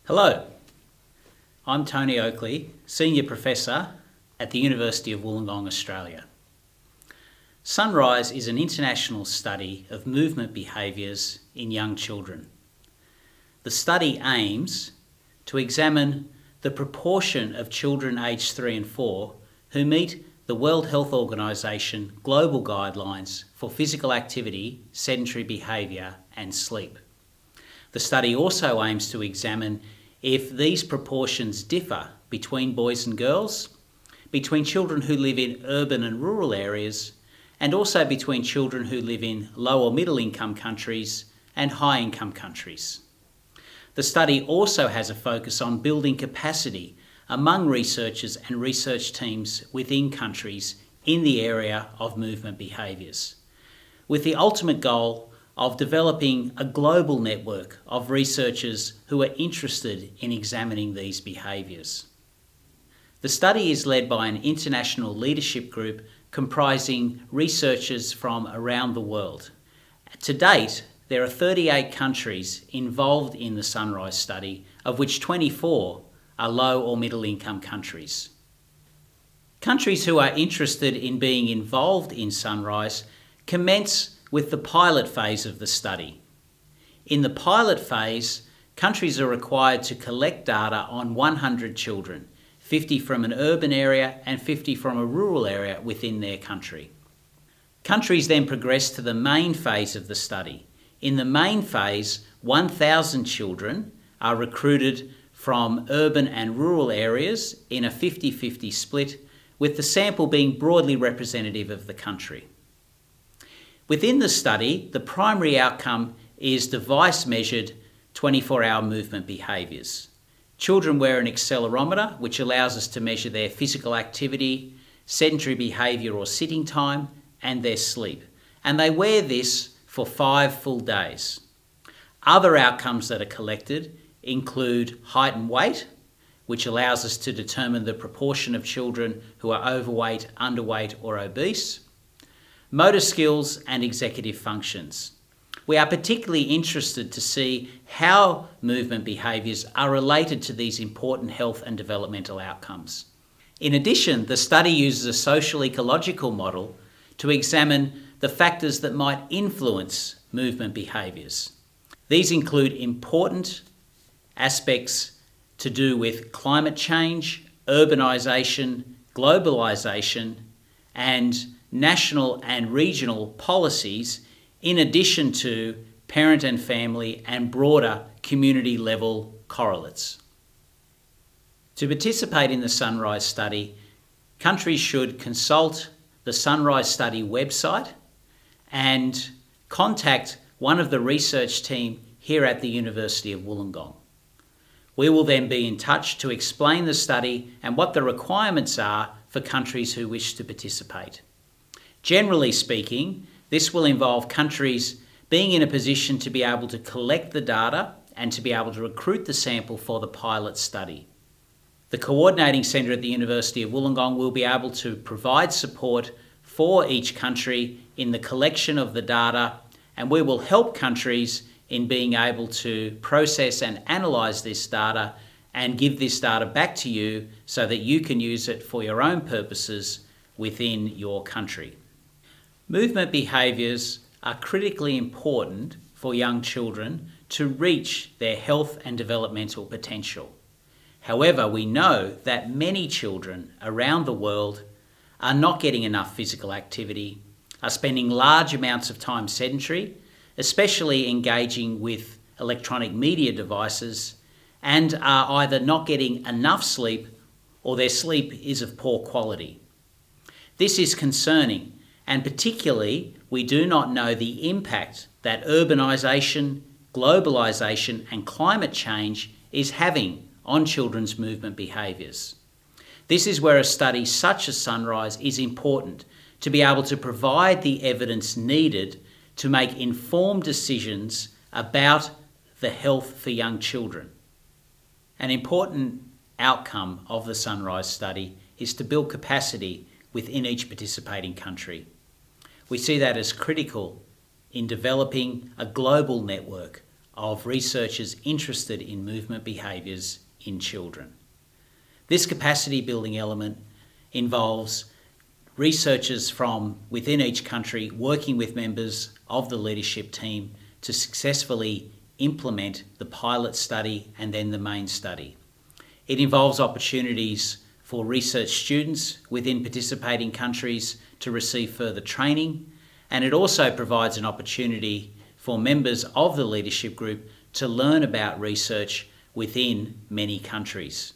Hello, I'm Tony Oakley, Senior Professor at the University of Wollongong, Australia. Sunrise is an international study of movement behaviours in young children. The study aims to examine the proportion of children aged 3 and 4 who meet the World Health Organization global guidelines for physical activity, sedentary behaviour and sleep. The study also aims to examine if these proportions differ between boys and girls, between children who live in urban and rural areas, and also between children who live in low or middle income countries and high income countries. The study also has a focus on building capacity among researchers and research teams within countries in the area of movement behaviours, with the ultimate goal of developing a global network of researchers who are interested in examining these behaviours. The study is led by an international leadership group comprising researchers from around the world. To date, there are 38 countries involved in the Sunrise study, of which 24 are low or middle income countries. Countries who are interested in being involved in Sunrise commence with the pilot phase of the study. In the pilot phase, countries are required to collect data on 100 children, 50 from an urban area and 50 from a rural area within their country. Countries then progress to the main phase of the study. In the main phase, 1,000 children are recruited from urban and rural areas in a 50-50 split, with the sample being broadly representative of the country. Within the study, the primary outcome is device-measured 24-hour movement behaviours. Children wear an accelerometer, which allows us to measure their physical activity, sedentary behaviour or sitting time, and their sleep. And they wear this for 5 full days. Other outcomes that are collected include height and weight, which allows us to determine the proportion of children who are overweight, underweight or obese, motor skills and executive functions. We are particularly interested to see how movement behaviours are related to these important health and developmental outcomes. In addition, the study uses a social ecological model to examine the factors that might influence movement behaviours. These include important aspects to do with climate change, urbanisation, globalisation, and national and regional policies, in addition to parent and family and broader community level correlates. To participate in the Sunrise study, countries should consult the Sunrise study website and contact one of the research team here at the University of Wollongong. We will then be in touch to explain the study and what the requirements are for countries who wish to participate. Generally speaking, this will involve countries being in a position to be able to collect the data and to be able to recruit the sample for the pilot study. The Coordinating Centre at the University of Wollongong will be able to provide support for each country in the collection of the data, and we will help countries in being able to process and analyse this data and give this data back to you so that you can use it for your own purposes within your country. Movement behaviours are critically important for young children to reach their health and developmental potential. However, we know that many children around the world are not getting enough physical activity, are spending large amounts of time sedentary, especially engaging with electronic media devices, and are either not getting enough sleep or their sleep is of poor quality. This is concerning, and particularly we do not know the impact that urbanisation, globalisation and climate change is having on children's movement behaviours. This is where a study such as Sunrise is important to be able to provide the evidence needed to make informed decisions about the health for young children. An important outcome of the Sunrise study is to build capacity within each participating country. We see that as critical in developing a global network of researchers interested in movement behaviours in children. This capacity building element involves researchers from within each country working with members of the leadership team to successfully implement the pilot study and then the main study. It involves opportunities for research students within participating countries to receive further training, and it also provides an opportunity for members of the leadership group to learn about research within many countries.